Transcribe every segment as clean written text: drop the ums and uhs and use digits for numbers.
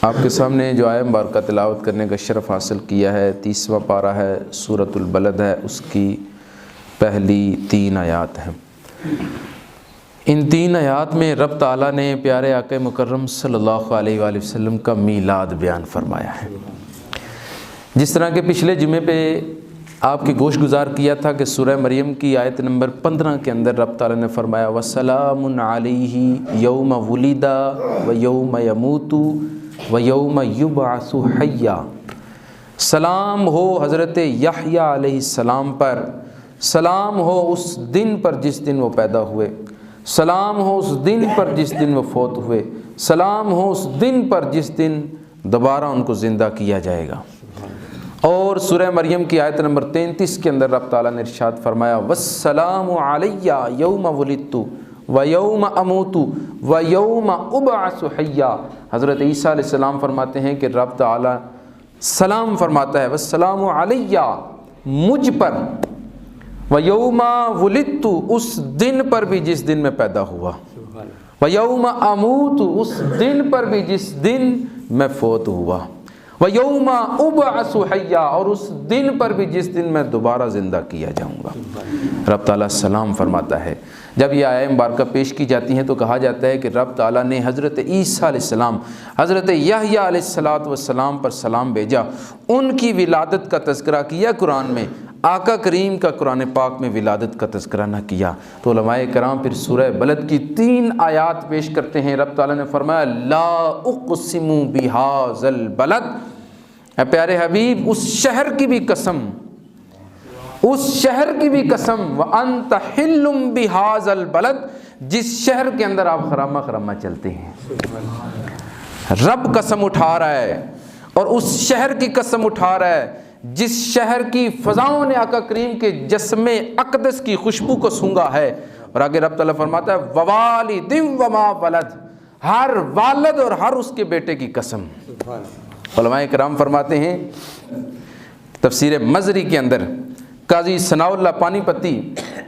آپ کے سامنے جو آیت مبارکہ تلاوت کرنے کا شرف حاصل کیا ہے 30واں پارہ ہے، سورۃ البلد ہے، اس کی پہلی 3 آیات ہیں۔ ان 3 آیات میں رب تعالیٰ نے پیارے آقا مکرم صلی اللہ علیہ وآلہ وسلم کا میلاد بیان فرمایا ہے۔ جس طرح کہ پچھلے جمعے پہ آپ کی گوش گزار کیا تھا کہ سورہ مریم کی آیت نمبر 15 کے اندر رب تعالیٰ نے فرمایا وَسَلَامٌ عَلَيْهِ يَوْمَ وُلِدَ وَيَوْمَ يَمُوتُ وَيَوْمَ يُبْعَثُ حَيًّا، سلام ہو حضرت یحییٰ علیہ السلام پر، سلام ہو اس دن پر جس دن وہ پیدا ہوئے، سلام ہو اس دن پر جس دن وہ فوت ہوئے، سلام ہو اس دن پر جس دن دوبارہ ان کو زندہ کیا جائے گا۔ اور سورہ مریم کی آیت نمبر 33 کے اندر رب تعالیٰ نے ارشاد فرمایا وَالسَّلَامُ عَلَيَّ يَوْمَ وُلِدتُّ وَيَوْمَ أَمُوتُ وَيَوْمَ أُبْعَثُ حَيًّا۔ حضرت عیسیٰ علیہ السلام فرماتے ہیں کہ رب تعالیٰ سلام فرماتا ہے وَالسَّلَامُ عَلَيَّ مجھ پر، وَيَوْمَ وُلِدتُّ اس دن پر بھی جس دن میں پیدا ہوا، وَيَوْمَ أَمُوتُ اس دن پر بھی جس دن میں فوت ہوا، وَيَوْمَ أُبْعَثُ حَيًّا اور اس دن پر بھی جس دن میں دوبارہ زندہ کیا جاؤں گا۔ رب تعالیٰ سلام فرماتا ہے۔ جب یہ آیت مبارکہ پیش کی جاتی ہیں تو کہا جاتا ہے کہ رب تعالیٰ نے حضرت عیسیٰ علیہ السلام، حضرت یحییٰ علیہ السلام پر سلام بھیجا، ان کی ولادت کا تذکرہ کیا قرآن میں، آقا کریم کا قرآن پاک میں ولادت کا تذکرہ نہ کیا۔ تو علماء کرام پھر سورہ بلد کی 3 آیات پیش کرتے ہیں۔ رب تعالیٰ نے فرمایا لا اقسم بہذا البلد، اے پیارے حبیب اس شہر کی بھی قسم، اس شہر کی بھی قسم، وَأَنْتَ حِلٌّ بِهَذَا الْبَلَدِ جس شہر کے اندر آپ خرامہ خرامہ چلتے ہیں۔ رب قسم اٹھا رہا ہے اور اس شہر کی قسم اٹھا رہا ہے جس شہر کی فضاؤں نے آقا کریم کے جسم اقدس کی خوشبو کو سونگھا ہے۔ اور آگے رب تعالیٰ فرماتا ہے وَوَالِدٍ وَمَا وَلَدَ، ہر والد اور ہر اس کے بیٹے کی قسم۔ علماء کرام فرماتے ہیں تفسیر مزری کے اندر قاضی ثناء اللہ پانی پتی،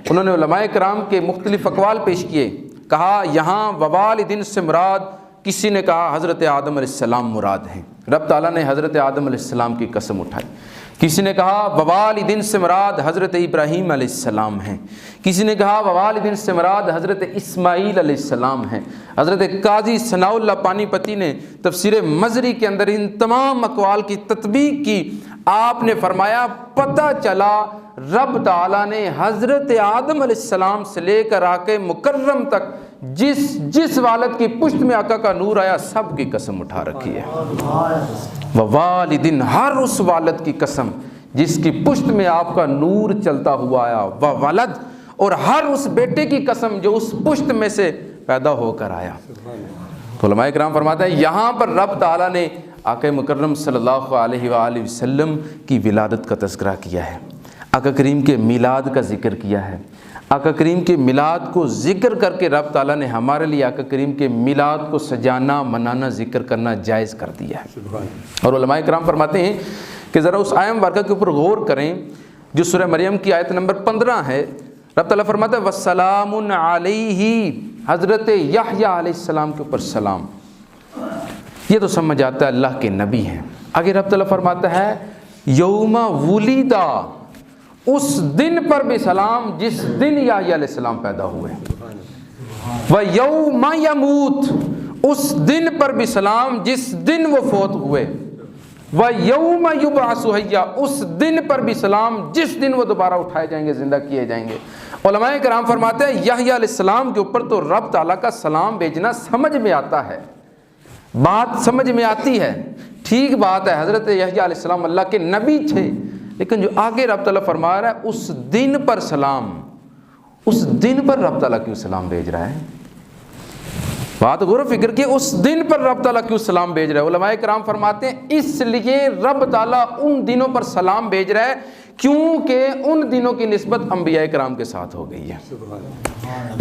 انہوں نے علماء کرام کے مختلف اقوال پیش کیے۔ کہا یہاں ووالدین سے مراد، کسی نے کہا حضرت آدم علیہ السلام مراد ہیں، رب تعالیٰ نے حضرت آدم علیہ السلام کی قسم اٹھائی۔ کسی نے کہا ووالدین سے مراد حضرت ابراہیم علیہ السلام ہیں، کسی نے کہا ووالدین سے مراد حضرت اسماعیل علیہ السلام ہیں۔ حضرت قاضی ثناء اللہ پانی پتی نے تفسیر مزری کے اندر ان تمام اقوال کی تطبیق کی۔ آپ نے فرمایا پتہ چلا رب تعالیٰ نے حضرت آدم علیہ السلام سے لے کر آقا مکرم تک جس والد کی پشت میں آقا کا نور آیا سب کی قسم اٹھا رکھی ہے۔ ووالدین ہر اس والد کی قسم جس کی پشت میں آپ کا نور چلتا ہوا آیا، وولد اور ہر اس بیٹے کی قسم جو اس پشت میں سے پیدا ہو کر آیا۔ تو علماء کرام فرماتا ہے یہاں پر رب تعالیٰ نے آقا مکرم صلی اللہ علیہ وآلہ وسلم کی ولادت کا تذکرہ کیا ہے، آقا کریم کے میلاد کا ذکر کیا ہے۔ آقا کریم کے میلاد کو ذکر کر کے رب تعالیٰ نے ہمارے لیے آقا کریم کے میلاد کو سجانا منانا ذکر کرنا جائز کر دیا ہے۔ اور علماء کرام فرماتے ہیں کہ ذرا اس آیت مبارکہ کے اوپر غور کریں جو سورہ مریم کی آیت نمبر 15 ہے۔ رب تعالیٰ فرماتا ہے وَالسَّلَامٌ عَلَيْهِ حضرت یحییٰ علیہ السلام کے اوپر سلام، یہ تو سمجھ آتا ہے اللہ کے نبی ہیں۔ آگے رب تعالیٰ فرماتا ہے یوم ولیدہ اس دن پر بھی سلام جس دن یحییٰ علیہ السلام پیدا ہوئے، وَيَوْمَ يَمُوتُ اس دن پر بھی سلام جس دن وہ فوت ہوئے، وَيَوْمَ يُبْعَثُ حَيًّا اس دن پر بھی سلام جس دن وہ دوبارہ اٹھائے جائیں گے، زندہ کیے جائیں گے۔ علماء کرام فرماتے ہیں یحییٰ علیہ السلام کے اوپر تو رب تعالیٰ کا سلام بھیجنا سمجھ میں آتا ہے، بات سمجھ میں آتی ہے، ٹھیک بات ہے، حضرت یحییٰ علیہ السلام اللہ کے نبی تھے، لیکن جو آگے رب تعالیٰ فرما رہا ہے اس دن پر سلام، اس دن پر رب تعالیٰ کیوں سلام بھیج رہا ہے؟ بات غور و فکر کی، اس دن پر رب تعالیٰ کیوں سلام بھیج رہا ہے؟ علماء کرام فرماتے ہیں اس لیے رب تعالیٰ ان دنوں پر سلام بھیج رہا ہے کیونکہ ان دنوں کی نسبت انبیاء کرام کے ساتھ ہو گئی ہے۔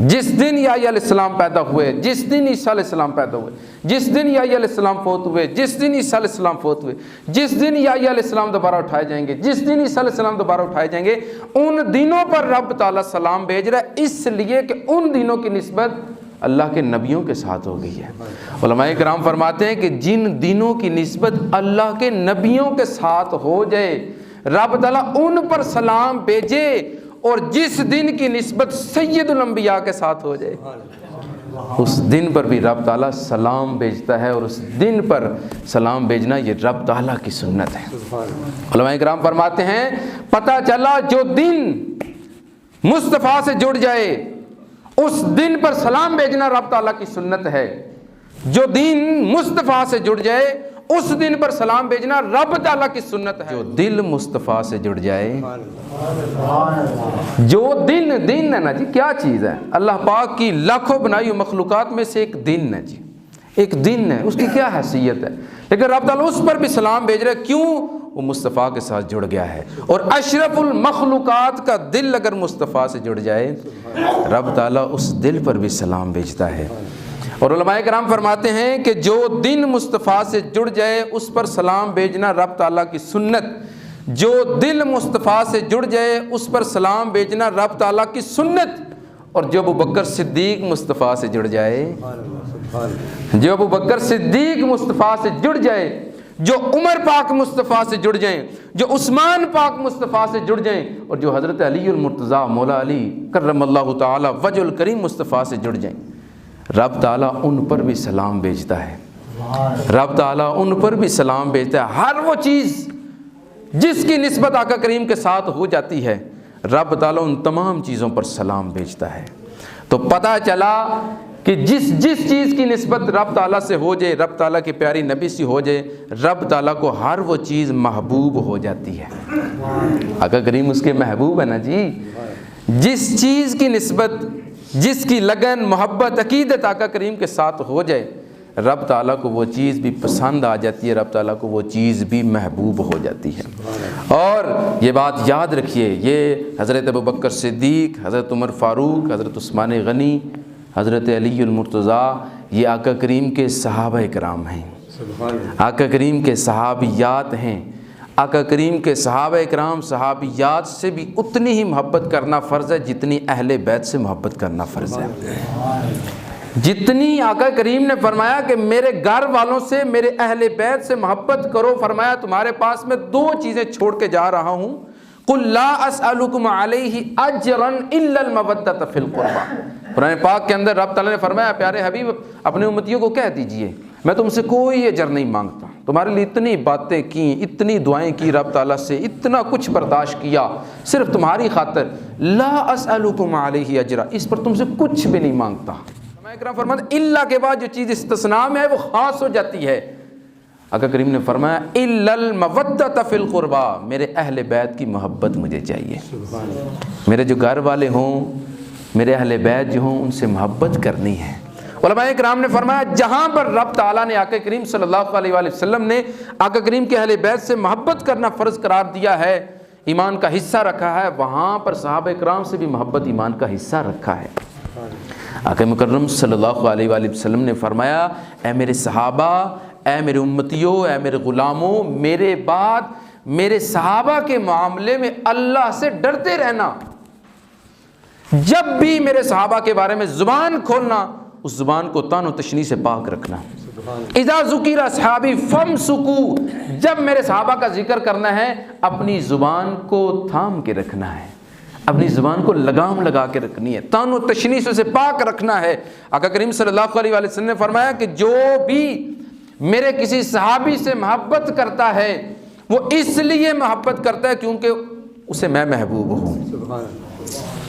جس دن یحییٰ علیہ السلام پیدا ہوئے، جس دن عیسیٰ علیہ السلام پیدا ہوئے، جس دن یحییٰ علیہ السلام فوت ہوئے، جس دن عیسیٰ علیہ السلام فوت ہوئے، جس دن یحییٰ علیہ السلام دوبارہ اٹھائے جائیں گے، جس دن عیسیٰ علیہ السلام دوبارہ اٹھائے جائیں گے، ان دنوں پر رب تعالیٰ سلام بھیج رہا ہے اس لیے کہ ان دنوں کی نسبت اللہ کے نبیوں کے ساتھ ہو گئی ہے۔ علماء کرام فرماتے ہیں کہ جن دنوں کی نسبت اللہ کے نبیوں کے ساتھ ہو جائے رب تعالیٰ ان پر سلام بھیجے، اور جس دن کی نسبت سید الانبیاء کے ساتھ ہو جائے اس دن پر بھی رب تعالیٰ سلام بھیجتا ہے، اور اس دن پر سلام بھیجنا یہ رب تعالیٰ کی سنت ہے۔ علماء کرام فرماتے ہیں پتہ چلا جو دن مصطفیٰ سے جڑ جائے اس دن پر سلام بھیجنا رب تعالیٰ کی سنت ہے، جو دن مصطفیٰ سے جڑ جائے اس دن پر سلام بھیجنا رب تعالیٰ کی سنت ہے۔ جو دل مصطفیٰ سے جڑ جائے، جو دن ہے نا جی، کیا چیز ہے؟ اللہ پاک کی لاکھوں بنائی ہوئی مخلوقات میں سے ایک دن ہے جی، ایک دن ہے، اس کی کیا حیثیت ہے، لیکن رب تعالیٰ اس پر بھی سلام بھیج رہا ہے، کیوں؟ وہ مصطفیٰ کے ساتھ جڑ گیا ہے، اور اشرف المخلوقات کا دل اگر مصطفیٰ سے جڑ جائے رب تعالیٰ اس دل پر بھی سلام بھیجتا ہے۔ اور علماء کرام فرماتے ہیں کہ جو دن مصطفیٰ سے جڑ جائے اس پر سلام بھیجنا رب تعالیٰ کی سنت، جو دل مصطفیٰ سے جڑ جائے اس پر سلام بھیجنا رب تعالیٰ کی سنت، اور جو ابوبکر صدیق مصطفیٰ سے جڑ جائے، جو ابوبکر صدیق مصطفیٰ سے جڑ جائے، جو عمر پاک مصطفیٰ سے جڑ جائیں، جو عثمان پاک مصطفیٰ سے جڑ جائیں، اور جو حضرت علی المرتضیٰ مولا علی کرم اللہ تعالی وجہ الکریم مصطفیٰ سے جڑ جائیں، رب تعالیٰ ان پر بھی سلام بھیجتا ہے، رب تعالیٰ ان پر بھی سلام بھیجتا ہے۔ ہر وہ چیز جس کی نسبت آقا کریم کے ساتھ ہو جاتی ہے رب تعالیٰ ان تمام چیزوں پر سلام بھیجتا ہے۔ تو پتہ چلا کہ جس چیز کی نسبت رب تعالیٰ سے ہو جائے، رب تعالیٰ کے پیاری نبی سے ہو جائے، رب تعالیٰ کو ہر وہ چیز محبوب ہو جاتی ہے۔ آقا کریم اس کے محبوب ہے نا جی۔ جس چیز کی نسبت، جس کی لگن، محبت، عقیدت آقا کریم کے ساتھ ہو جائے رب تعالیٰ کو وہ چیز بھی پسند آ جاتی ہے، رب تعالیٰ کو وہ چیز بھی محبوب ہو جاتی ہے۔ اور یہ بات یاد رکھیے، یہ حضرت ابوبکر صدیق، حضرت عمر فاروق، حضرت عثمان غنی، حضرت علی المرتضیٰ، یہ آقا کریم کے صحابہ کرام ہیں، آقا کریم کے صحابیات ہیں۔ آقا کریم کے صحابہ کرام صحابیات سے بھی اتنی ہی محبت کرنا فرض ہے جتنی اہل بیت سے محبت کرنا فرض ہے۔ جتنی آقا کریم نے فرمایا کہ میرے گھر والوں سے، میرے اہل بیت سے محبت کرو، فرمایا تمہارے پاس میں دو چیزیں چھوڑ کے جا رہا ہوں، قُلْ لَا أَسْأَلُكُمْ عَلَيْهِ أَجْرًا إِلَّا الْمَوَدَّةَ فِي الْقُرْبَى۔ قرآن پاک کے اندر رب تعالیٰ نے فرمایا پیارے حبیب اپنے امتیوں کو کہہ دیجئے میں تم سے کوئی اجر نہیں مانگتا، تمہارے لیے اتنی باتیں کی، اتنی دعائیں کی رب تعالیٰ سے، اتنا کچھ برداشت کیا صرف تمہاری خاطر، لا اسألکم علیہ اجرا، اس پر تم سے کچھ بھی نہیں مانگتا۔ اکرام فرماتے اللہ کے بعد جو چیز استثناء میں ہے وہ خاص ہو جاتی ہے۔ آقا کریم نے فرمایا الا المودۃ فی القربى، میرے اہل بیت کی محبت مجھے چاہیے، میرے جو گھر والے ہوں، میرے اہل بیت جو ہوں، ان سے محبت کرنی ہے۔ علماء کرام نے فرمایا جہاں پر رب تعالیٰ نے آقا کریم صلی اللہ علیہ وآلہ وسلم نے آقا کریم کے اہل بیت سے محبت کرنا فرض قرار دیا ہے، ایمان کا حصہ رکھا ہے، وہاں پر صحابہ کرام سے بھی محبت ایمان کا حصہ رکھا ہے۔ آقا مکرم صلی اللہ علیہ وآلہ وسلم نے فرمایا اے میرے صحابہ، اے میرے امتیوں، اے میرے غلاموں، میرے بعد میرے صحابہ کے معاملے میں اللہ سے ڈرتے رہنا۔ جب بھی میرے صحابہ کے بارے میں زبان کھولنا، اس زبان کو طعن و تشنیع سے پاک رکھنا۔ اذا ذکر اصحابی فامسکوا، جب میرے صحابہ کا ذکر کرنا ہے اپنی زبان کو تھام کے رکھنا ہے، اپنی زبان کو لگام لگا کے رکھنی ہے، طعن و تشنیع سے پاک رکھنا ہے۔ آقا کریم صلی اللہ علیہ وآلہ وسلم نے فرمایا کہ جو بھی میرے کسی صحابی سے محبت کرتا ہے وہ اس لیے محبت کرتا ہے کیونکہ اسے میں محبوب ہوں۔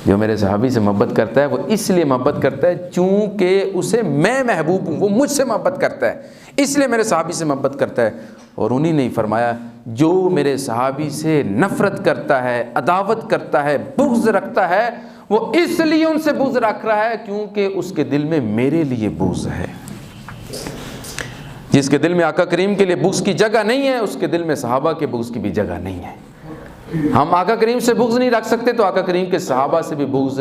جو میرے صحابی سے محبت کرتا ہے وہ اس لیے محبت کرتا ہے چونکہ اسے میں محبوب ہوں، وہ مجھ سے محبت کرتا ہے، اس لیے میرے صحابی سے محبت کرتا ہے۔ اور انہی نے فرمایا جو میرے صحابی سے نفرت کرتا ہے، عداوت کرتا ہے، بغض رکھتا ہے، وہ اس لیے ان سے بغض رکھ رہا ہے کیونکہ اس کے دل میں میرے لیے بغض ہے۔ جس کے دل میں آقا کریم کے لیے بغض کی جگہ نہیں ہے، اس کے دل میں صحابہ کے بغض کی بھی جگہ نہیں ہے۔ ہم آقا کریم سے بغض نہیں رکھ سکتے تو آقا کریم کے صحابہ سے بھی بغض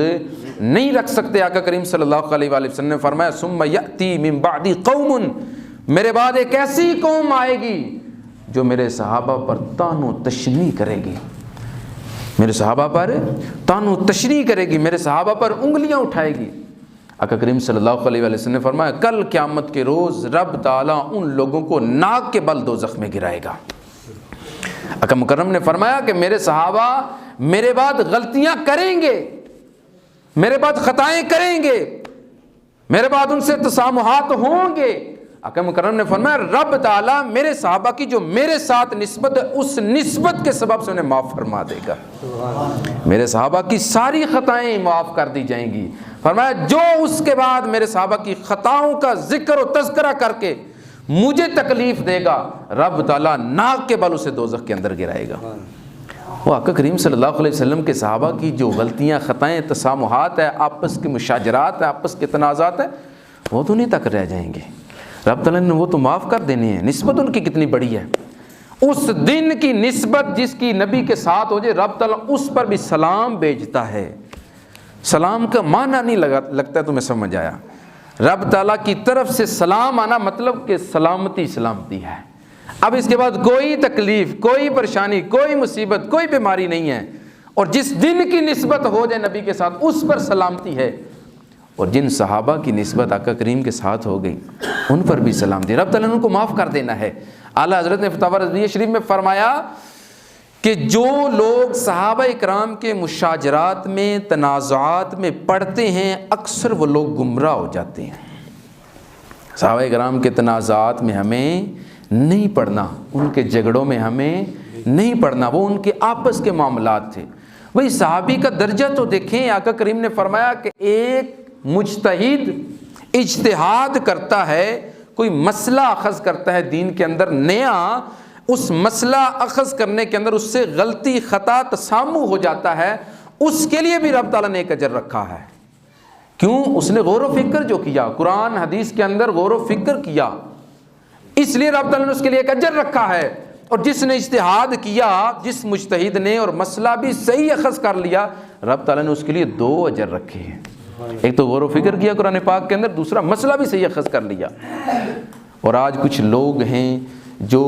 نہیں رکھ سکتے۔ آقا کریم صلی اللہ علیہ وآلہ وسلم نے فرمایا ثم یأتی من بعدی قوم، میرے بعد ایک ایسی قوم آئے گی جو میرے صحابہ پر طعن و تشنیع کرے گی، میرے صحابہ پر طعن و تشنیع کرے گی، میرے صحابہ پر انگلیاں اٹھائے گی۔ آقا کریم صلی اللہ علیہ وسلم نے فرمایا کل قیامت کے روز رب تعالیٰ ان لوگوں کو ناک کے بل دوزخ میں گرائے گا۔ آقا مکرم نے فرمایا کہ میرے صحابہ میرے بعد غلطیاں کریں گے، میرے بعد خطائیں کریں گے، میرے بعد ان سے تسامحات ہوں گے۔ آقا مکرم نے فرمایا رب تعالیٰ میرے صحابہ کی جو میرے ساتھ نسبت ہے اس نسبت کے سبب سے انہیں معاف فرما دے گا، میرے صحابہ کی ساری خطائیں معاف کر دی جائیں گی۔ فرمایا جو اس کے بعد میرے صحابہ کی خطاؤں کا ذکر و تذکرہ کر کے مجھے تکلیف دے گا، رب تعالیٰ ناک کے بل اسے دوزخ کے اندر گرائے گا۔ وہ آقا کریم صلی اللہ علیہ وسلم کے صحابہ کی جو غلطیاں، خطائیں، تسامحات ہے، آپس کے مشاجرات ہیں، آپس کے تنازعات ہیں، وہ تو نہیں تک رہ جائیں گے، رب تعالیٰ نے وہ تو معاف کر دینے ہیں۔ نسبت ان کی کتنی بڑی ہے، اس دن کی نسبت جس کی نبی کے ساتھ ہو جائے رب تعالیٰ اس پر بھی سلام بھیجتا ہے۔ سلام کا معنی نہیں لگتا ہے تمہیں سمجھ آیا؟ رب تعالیٰ کی طرف سے سلام آنا مطلب کہ سلامتی سلامتی ہے، اب اس کے بعد کوئی تکلیف، کوئی پریشانی، کوئی مصیبت، کوئی بیماری نہیں ہے۔ اور جس دن کی نسبت ہو جائے نبی کے ساتھ اس پر سلامتی ہے، اور جن صحابہ کی نسبت آقا کریم کے ساتھ ہو گئی ان پر بھی سلامتی، رب تعالیٰ نے ان کو معاف کر دینا ہے۔ اعلیٰ حضرت نے فتاوی رضویہ شریف میں فرمایا کہ جو لوگ صحابہ اکرام کے مشاجرات میں، تنازعات میں پڑھتے ہیں اکثر وہ لوگ گمراہ ہو جاتے ہیں۔ صحابہ اکرام کے تنازعات میں ہمیں نہیں پڑھنا، ان کے جھگڑوں میں ہمیں نہیں پڑھنا، وہ ان کے آپس کے معاملات تھے۔ وہی صحابی کا درجہ تو دیکھیں، آقا کریم نے فرمایا کہ ایک مجتہد اجتہاد کرتا ہے، کوئی مسئلہ اخذ کرتا ہے دین کے اندر نیا، اس مسئلہ اخذ کرنے کے اندر اس سے غلطی، خطا، تسامح ہو جاتا ہے، اس کے لیے بھی رب تعالیٰ نے ایک اجر رکھا ہے۔ کیوں؟ اس نے غور و فکر جو کیا، قرآن حدیث کے اندر غور و فکر کیا، اس لیے رب تعالیٰ نے اس کے لیے ایک اجر رکھا ہے۔ اور جس نے اجتہاد کیا، جس مجتہد نے اور مسئلہ بھی صحیح اخذ کر لیا، رب تعالیٰ نے اس کے لیے 2 اجر رکھے ہیں، ایک تو غور و فکر کیا قرآن پاک کے اندر، دوسرا مسئلہ بھی صحیح اخذ کر لیا۔ اور آج کچھ لوگ ہیں جو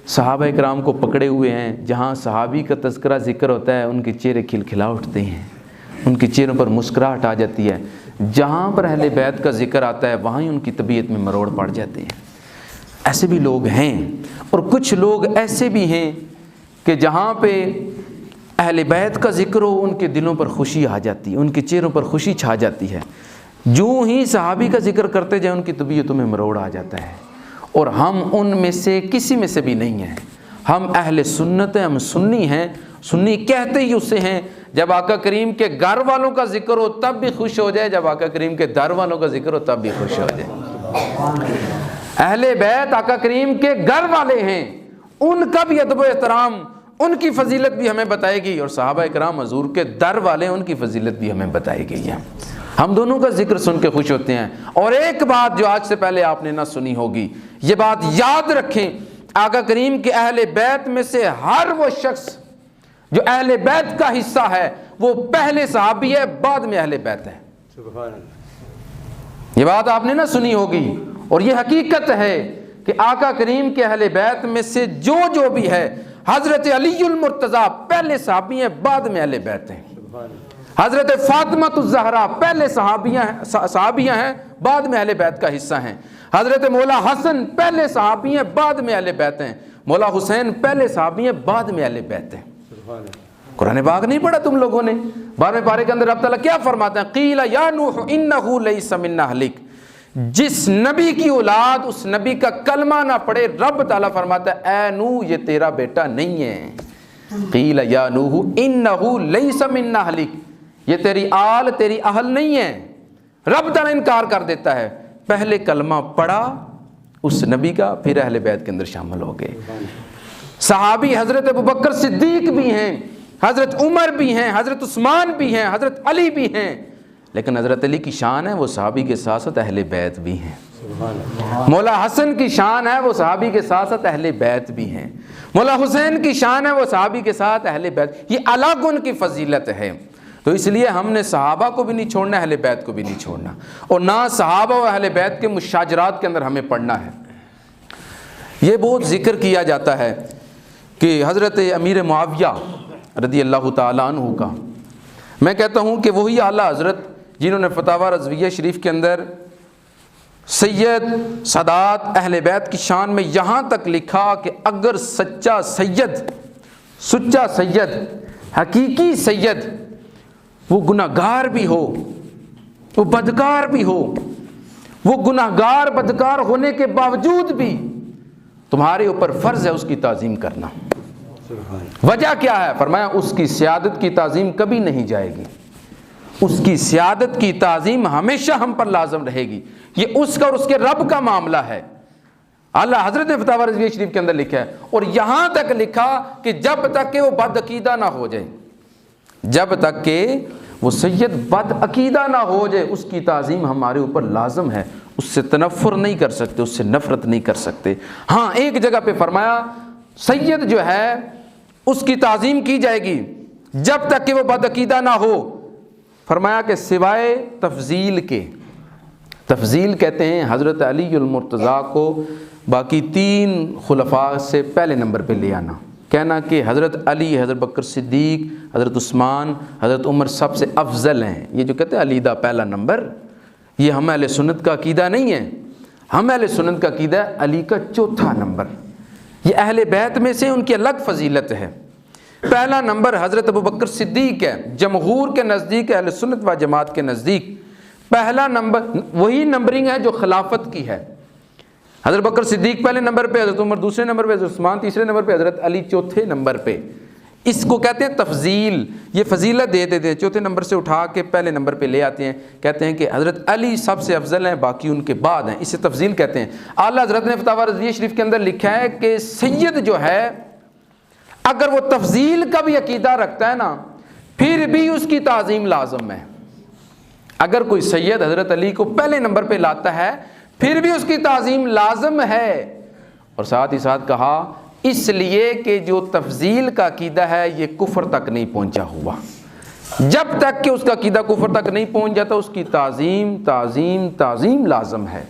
صحابہ اکرام کو پکڑے ہوئے ہیں، جہاں صحابی کا تذکرہ ذکر ہوتا ہے ان کے چہرے کھلکھلا اٹھتے ہیں، ان کے چہروں پر مسکراہٹ آ جاتی ہے، جہاں پر اہل بیت کا ذکر آتا ہے وہاں ہی ان کی طبیعت میں مروڑ پڑ جاتے ہیں۔ ایسے بھی لوگ ہیں، اور کچھ لوگ ایسے بھی ہیں کہ جہاں پہ اہل بیت کا ذکر ہو ان کے دلوں پر خوشی آ جاتی ہے، ان کے چہروں پر خوشی چھا جاتی ہے، جو ہی صحابی کا ذکر کرتے جائیں ان کی طبیعتوں میں مروڑ آ جاتا ہے۔ اور ہم ان میں سے کسی میں سے بھی نہیں ہیں، ہم اہل سنت ہیں، ہم سنی ہیں، سنی کہتے ہی اسے ہیں جب آقا کریم کے گھر والوں کا ذکر ہو تب بھی خوش ہو جائے، جب آقا کریم کے در والوں کا ذکر ہو تب بھی خوش ہو جائے۔ اہل بیت آقا کریم کے گھر والے ہیں، ان کا بھی ادب و احترام، ان کی فضیلت بھی ہمیں بتائے گی، اور صحابہ اکرام حضور کے در والے ان کی فضیلت بھی ہمیں بتائی گئی ہے۔ ہم دونوں کا ذکر سن کے خوش ہوتے ہیں۔ اور ایک بات جو آج سے پہلے آپ نے نہ سنی ہوگی، یہ بات یاد رکھیں، آقا کریم کے اہل بیت میں سے ہر وہ شخص جو اہل بیت کا حصہ ہے وہ پہلے صحابی ہے، بعد میں اہل بیت ہے۔ سبحان اللہ، یہ بات آپ نے نہ سنی ہوگی، اور یہ حقیقت ہے کہ آقا کریم کے اہل بیت میں سے جو بھی ہے، حضرت علی المرتضیٰ پہلے صحابی ہیں، بعد میں اہل بیت ہیں۔ حضرت فاطمہ الزہرا پہلے صحابیہ ہیں، بعد میں اہل بیت کا حصہ ہیں۔ حضرت مولا حسن پہلے صحابی ہیں، بعد میں اہل بیت ہیں۔ مولا حسین پہلے صحابی ہیں، بعد میں اہل بیت ہیں۔ قرآن پاک نہیں پڑھا تم لوگوں نے؟ 12ویں پارے کے اندر رب تعالیٰ کیا فرماتے ہیں؟ قیل یا نوح انہ لیس من اہلک، جس نبی کی اولاد اس نبی کا کلمہ نہ پڑھے، رب تعالیٰ فرماتا ہے اے نوح یہ تیرا بیٹا نہیں ہے۔ قیل یا نوح انہ لیس من اہلک، یہ تیری آل، تیری اہل نہیں ہے۔ رب تعالیٰ انکار کر دیتا ہے، پہلے کلمہ پڑھا اس نبی کا، پھر اہل بیت کے اندر شامل ہو گئے۔ صحابی حضرت ابوبکر صدیق بھی ہیں، حضرت عمر بھی ہیں، حضرت عثمان بھی ہیں، حضرت علی بھی ہیں، لیکن حضرت علی کی شان ہے وہ صحابی کے ساتھ ساتھ اہل بیت بھی ہیں۔ مولا حسن کی شان ہے وہ صحابی کے ساتھ ساتھ اہل بیت بھی ہیں۔ مولا حسین کی شان ہے وہ صحابی کے ساتھ اہل بیت، یہ الگ ان کی فضیلت ہے۔ تو اس لیے ہم نے صحابہ کو بھی نہیں چھوڑنا، اہل بیت کو بھی نہیں چھوڑنا، اور نہ صحابہ و اہل بیت کے مشاجرات کے اندر ہمیں پڑھنا ہے۔ یہ بہت ذکر کیا جاتا ہے کہ حضرت امیر معاویہ رضی اللہ تعالیٰ عنہ کا، میں کہتا ہوں کہ وہی اعلیٰ حضرت جنہوں نے فتاوی رضویہ شریف کے اندر سید سادات اہل بیت کی شان میں یہاں تک لکھا کہ اگر سچا سید حقیقی سید وہ گناہگار بھی ہو، وہ بدکار بھی ہو، وہ گناہگار بدکار ہونے کے باوجود بھی تمہارے اوپر فرض ہے اس کی تعظیم کرنا۔ وجہ کیا ہے؟ فرمایا اس کی سیادت کی تعظیم کبھی نہیں جائے گی، اس کی سیادت کی تعظیم ہمیشہ ہم پر لازم رہے گی۔ یہ اس کا اور اس کے رب کا معاملہ ہے۔ اعلیٰ حضرت نے فتاوی رضویہ شریف کے اندر لکھا ہے، اور یہاں تک لکھا کہ جب تک کہ وہ بد عقیدہ نہ ہو جائے، جب تک کہ وہ سید بد عقیدہ نہ ہو جائے اس کی تعظیم ہمارے اوپر لازم ہے۔ اس سے تنفر نہیں کر سکتے، اس سے نفرت نہیں کر سکتے۔ ہاں ایک جگہ پہ فرمایا سید جو ہے اس کی تعظیم کی جائے گی جب تک کہ وہ بد عقیدہ نہ ہو۔ فرمایا کہ سوائے تفضیل کے، تفضیل کہتے ہیں حضرت علی المرتضیٰ کو باقی 3 خلفاء سے پہلے نمبر پہ لے آنا، کہنا کہ حضرت علی، حضرت بکر صدیق، حضرت عثمان، حضرت عمر سب سے افضل ہیں۔ یہ جو کہتے ہیں علی دا پہلا نمبر، یہ ہم اہل سنت کا عقیدہ نہیں ہے۔ ہم اہل سنت کا عقیدہ ہے علی کا 4تھا نمبر، یہ اہل بیت میں سے ان کی الگ فضیلت ہے۔ پہلا نمبر حضرت ابوبکر صدیق ہے، جمہور کے نزدیک، اہل سنت و جماعت کے نزدیک پہلا نمبر وہی نمبرنگ ہے جو خلافت کی ہے۔ حضرت بکر صدیق پہلے نمبر پہ، حضرت عمر دوسرے نمبر پہ، حضرت عثمان تیسرے نمبر پہ، حضرت علی 4تھے نمبر پہ۔ اس کو کہتے ہیں تفضیل، یہ فضیلت دے دیتے ہیں، 4تھے نمبر سے اٹھا کے پہلے نمبر پہ لے آتے ہیں، کہتے ہیں کہ حضرت علی سب سے افضل ہیں، باقی ان کے بعد ہیں، اسے تفضیل کہتے ہیں۔ اعلیٰ حضرت نے فتاوی رضویہ شریف کے اندر لکھا ہے کہ سید جو ہے اگر وہ تفضیل کا بھی عقیدہ رکھتا ہے نا، پھر بھی اس کی تعظیم لازم ہے۔ اگر کوئی سید حضرت علی کو پہلے نمبر پہ لاتا ہے پھر بھی اس کی تعظیم لازم ہے۔ اور ساتھ ہی ساتھ کہا اس لیے کہ جو تفضیل کا عقیدہ ہے یہ کفر تک نہیں پہنچا ہوا، جب تک کہ اس کا عقیدہ کفر تک نہیں پہنچ جاتا اس کی تعظیم لازم ہے۔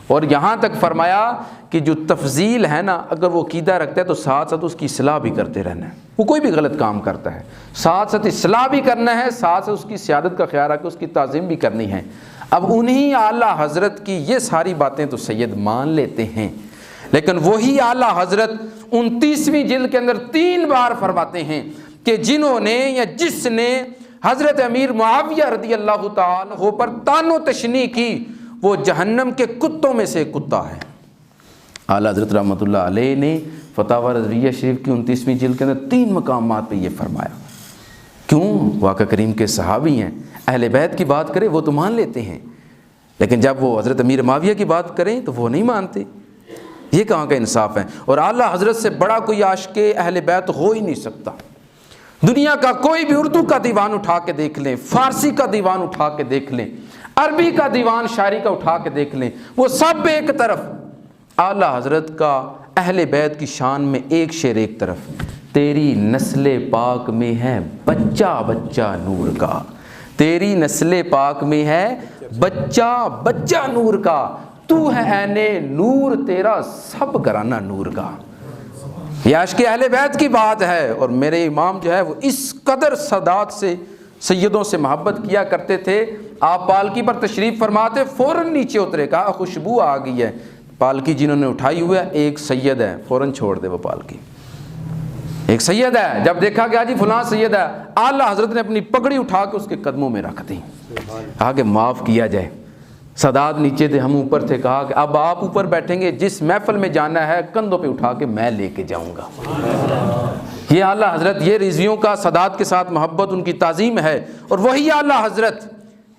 اور یہاں تک فرمایا کہ جو تفضیل ہے نا، اگر وہ عقیدہ رکھتا ہے تو ساتھ ساتھ اس کی اصلاح بھی کرتے رہنا ہے۔ وہ کوئی بھی غلط کام کرتا ہے ساتھ ساتھ اصلاح بھی کرنا ہے، ساتھ ساتھ اس کی سیادت کا خیال رکھ کے اس کی تعظیم بھی کرنی ہے۔ اب انہی اعلیٰ حضرت کی یہ ساری باتیں تو سید مان لیتے ہیں، لیکن وہی اعلیٰ حضرت 29ویں جلد کے اندر 3 بار فرماتے ہیں کہ جنہوں نے یا جس نے حضرت امیر معاویہ رضی اللہ تعالیٰ عنہ پر طعن و تشنیع کی وہ جہنم کے کتوں میں سے کتا ہے۔ اعلیٰ حضرت رحمۃ اللہ علیہ نے فتاوی رضویہ شریف کی 29ویں جلد کے اندر 3 مقامات پہ یہ فرمایا۔ کیوں؟ واقع کریم کے صحابی ہیں، اہل بیت کی بات کرے وہ تو مان لیتے ہیں، لیکن جب وہ حضرت امیر معاویہ کی بات کریں تو وہ نہیں مانتے۔ یہ کہاں کا انصاف ہے؟ اور اعلیٰ حضرت سے بڑا کوئی عاشق اہل بیت ہو ہی نہیں سکتا۔ دنیا کا کوئی بھی اردو کا دیوان اٹھا کے دیکھ لیں، فارسی کا دیوان اٹھا کے دیکھ لیں، عربی کا دیوان شاعری کا اٹھا کے دیکھ لیں، وہ سب ایک طرف اعلیٰ حضرت کا اہل بیت کی شان میں ایک شعر ایک طرف، تیری نسل پاک میں ہے بچہ بچہ نور کا، تیری نسل پاک میں ہے بچہ بچہ نور کا، تو ہے عین نور تیرا سب گھرانہ نور کا۔ یہ عاشق اہل بیت کی بات ہے۔ اور میرے امام جو ہے وہ اس قدر سادات سے سیدوں سے محبت کیا کرتے تھے، آپ پالکی پر تشریف فرماتے فوراً نیچے اترے، کہا خوشبو آ گئی ہے، پالکی جنہوں نے اٹھائی ہوئی ہے ایک سید ہے، فوراً چھوڑ دے وہ پالکی، ایک سید ہے۔ جب دیکھا گیا جی فلاں سید ہے، اعلیٰ حضرت نے اپنی پگڑی اٹھا کے اس کے قدموں میں رکھ دی، کہا کہ معاف کیا جائے۔ سادات نیچے تھے، ہم اوپر تھے، کہا کہ اب آپ اوپر بیٹھیں گے، جس محفل میں جانا ہے کندھوں پہ اٹھا کے میں لے کے جاؤں گا۔ یہ اعلیٰ حضرت، یہ رضویوں کا سادات کے ساتھ محبت، ان کی تعظیم ہے۔ اور وہی اعلیٰ حضرت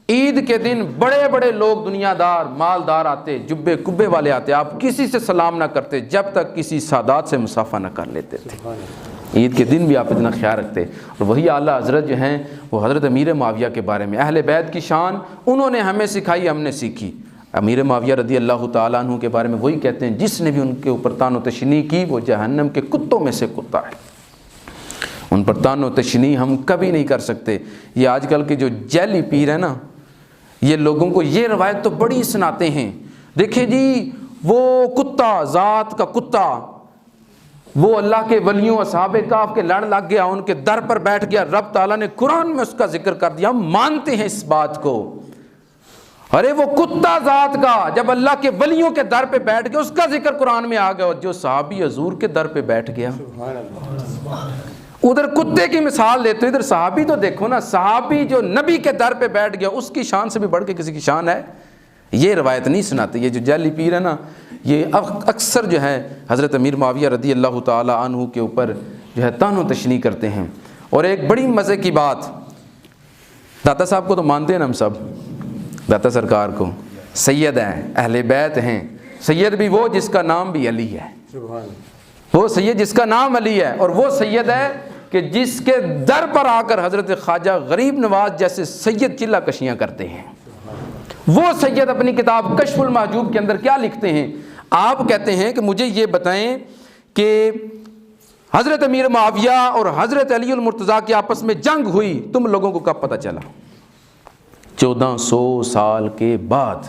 عید کے دن بڑے بڑے لوگ دنیا دار مالدار آتے، جبے کبے والے آتے، آپ کسی سے سلام نہ کرتے جب تک کسی سادات سے مصافحہ نہ کر لیتے تھے۔ عید کے دن بھی آپ اتنا خیال رکھتے۔ اور وہی اعلیٰ حضرت جو ہیں وہ حضرت امیر معاویہ کے بارے میں، اہل بیت کی شان انہوں نے ہمیں سکھائی، ہم نے سیکھی۔ امیر معاویہ رضی اللہ تعالیٰ عنہ کے بارے میں وہی کہتے ہیں جس نے بھی ان کے اوپر طعن و تشنیع کی وہ جہنم کے کتوں میں سے کتا ہے۔ ان پر طعن و تشنیع ہم کبھی نہیں کر سکتے۔ یہ آج کل کے جو جعلی پیر ہیں نا، یہ لوگوں کو یہ روایت تو بڑی سناتے ہیں، دیکھیں جی وہ کتا، ذات کا کتا، وہ اللہ کے ولیوں اصحاب کہف کے لڑ لگ گیا، ان کے در پر بیٹھ گیا، رب تعالیٰ نے قرآن میں اس کا ذکر کر دیا، ہم مانتے ہیں اس بات کو۔ ارے وہ کتا ذات کا جب اللہ کے ولیوں کے در پہ بیٹھ گیا، اس کا ذکر قرآن میں آ گیا، جو صحابی حضور کے در پہ بیٹھ گیا، ادھر کتے کی مثال دیتے ادھر صحابی تو دیکھو نا، صحابی جو نبی کے در پہ بیٹھ گیا، اس کی شان سے بھی بڑھ کے کسی کی شان ہے؟ یہ روایت نہیں سناتے، یہ جو جعلی پیر ہے نا، یہ اکثر جو ہے حضرت امیر معاویہ رضی اللہ تعالی عنہ کے اوپر جو ہے طعن و تشنیع کرتے ہیں۔ اور ایک بڑی مزے کی بات، داتا صاحب کو تو مانتے ہیں نا ہم سب، داتا سرکار کو، سید ہیں، اہل بیت ہیں، سید بھی وہ جس کا نام بھی علی ہے، وہ سید جس کا نام علی ہے، اور وہ سید ہے کہ جس کے در پر آ کر حضرت خواجہ غریب نواز جیسے سید چلہ کشیاں کرتے ہیں۔ وہ سید اپنی کتاب کشف المحجوب کے اندر کیا لکھتے ہیں؟ آپ کہتے ہیں کہ مجھے یہ بتائیں کہ حضرت امیر معاویہ اور حضرت علی المرتضیٰ کی آپس میں جنگ ہوئی، تم لوگوں کو کب پتہ چلا؟ 1400 سال کے بعد۔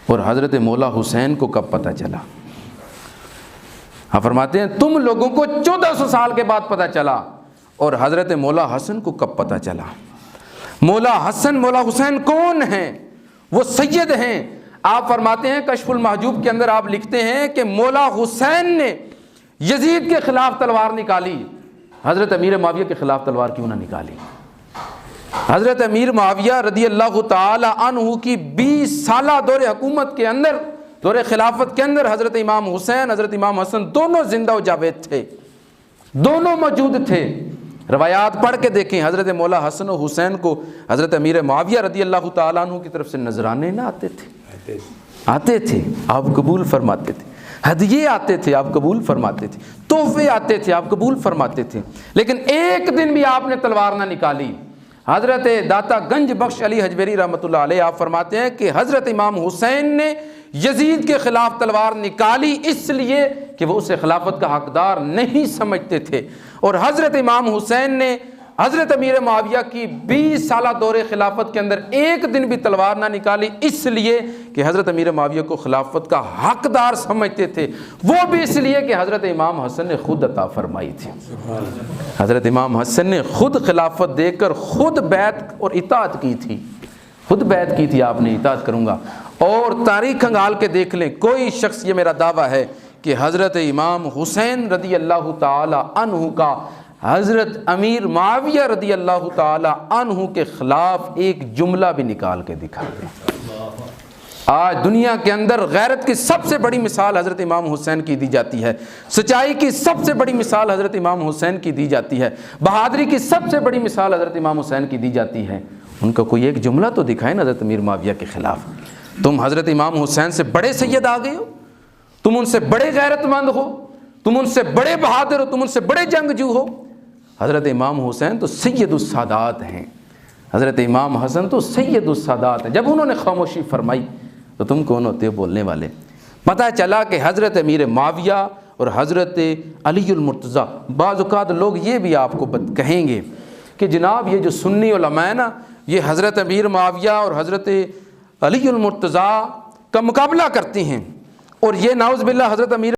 اور حضرت مولا حسین کو کب پتہ چلا؟ آپ فرماتے ہیں تم لوگوں کو 1400 سال کے بعد پتہ چلا، اور حضرت مولا حسن کو کب پتہ چلا؟ مولا حسن مولا حسین کون ہیں؟ وہ سید ہیں۔ آپ فرماتے ہیں کشف المحجوب کے اندر آپ لکھتے ہیں کہ مولا حسین نے یزید کے خلاف تلوار نکالی، حضرت امیر معاویہ کے خلاف تلوار کیوں نہ نکالی؟ حضرت امیر معاویہ رضی اللہ تعالی عنہ کی 20 سالہ دور حکومت کے اندر، دور خلافت کے اندر، حضرت امام حسین حضرت امام حسن دونوں زندہ و جاوید تھے، دونوں موجود تھے۔ روایات پڑھ کے دیکھیں، حضرت مولا حسن و حسین کو حضرت امیر معاویہ رضی اللہ تعالیٰ عنہ کی طرف سے نذرانے نہ آتے تھے، آپ قبول فرماتے تھے، ہدیے آتے تھے، آپ قبول فرماتے تھے، تحفے آتے تھے، آپ قبول فرماتے تھے، لیکن ایک دن بھی آپ نے تلوار نہ نکالی۔ حضرت داتا گنج بخش علی حجویری رحمۃ اللہ علیہ آپ فرماتے ہیں کہ حضرت امام حسین نے یزید کے خلاف تلوار نکالی اس لیے کہ وہ اسے خلافت کا حقدار نہیں سمجھتے تھے، اور حضرت امام حسین نے حضرت امیر معاویہ کی 20 سالہ دور خلافت کے اندر ایک دن بھی تلوار نہ نکالی اس لیے کہ حضرت امیر معاویہ کو خلافت کا حقدار سمجھتے تھے، وہ بھی اس لیے کہ حضرت امام حسن نے خود عطا فرمائی تھی۔ حضرت امام حسن نے خود خلافت دے کر خود بیعت اور اطاعت کی تھی، خود بیعت کی تھی، آپ نے اطاعت کروں گا۔ اور تاریخ کھنگال کے دیکھ لیں، کوئی شخص، یہ میرا دعویٰ ہے کہ حضرت امام حسین رضی اللہ تعالی عنہ کا حضرت امیر معاویہ رضی اللہ تعالی عنہ کے خلاف ایک جملہ بھی نکال کے دکھا دیں۔ آج دنیا کے اندر غیرت کی سب سے بڑی مثال حضرت امام حسین کی دی جاتی ہے، سچائی کی سب سے بڑی مثال حضرت امام حسین کی دی جاتی ہے، بہادری کی سب سے بڑی مثال حضرت امام حسین کی دی جاتی ہے۔ ان کا کوئی ایک جملہ تو دکھائے نا حضرت امیر معاویہ کے خلاف۔ تم حضرت امام حسین سے بڑے سید آ گئے ہو، تم ان سے بڑے غیرت مند ہو، تم ان سے بڑے بہادر ہو، تم ان سے بڑے جنگجو ہو۔ حضرت امام حسین تو سید السادات ہیں، حضرت امام حسن تو سید السادات ہیں۔ جب انہوں نے خاموشی فرمائی تو تم کون ہوتے ہو بولنے والے؟ پتہ چلا کہ حضرت امیر معاویہ اور حضرت علی المرتضیٰ، بعض اوقات لوگ یہ بھی آپ کو کہیں گے کہ جناب یہ جو سنی علماء ہیں نا، یہ حضرت امیر معاویہ اور حضرت علی المرتضیٰ کا مقابلہ کرتے ہیں، اور یہ نعوذ باللہ حضرت امیر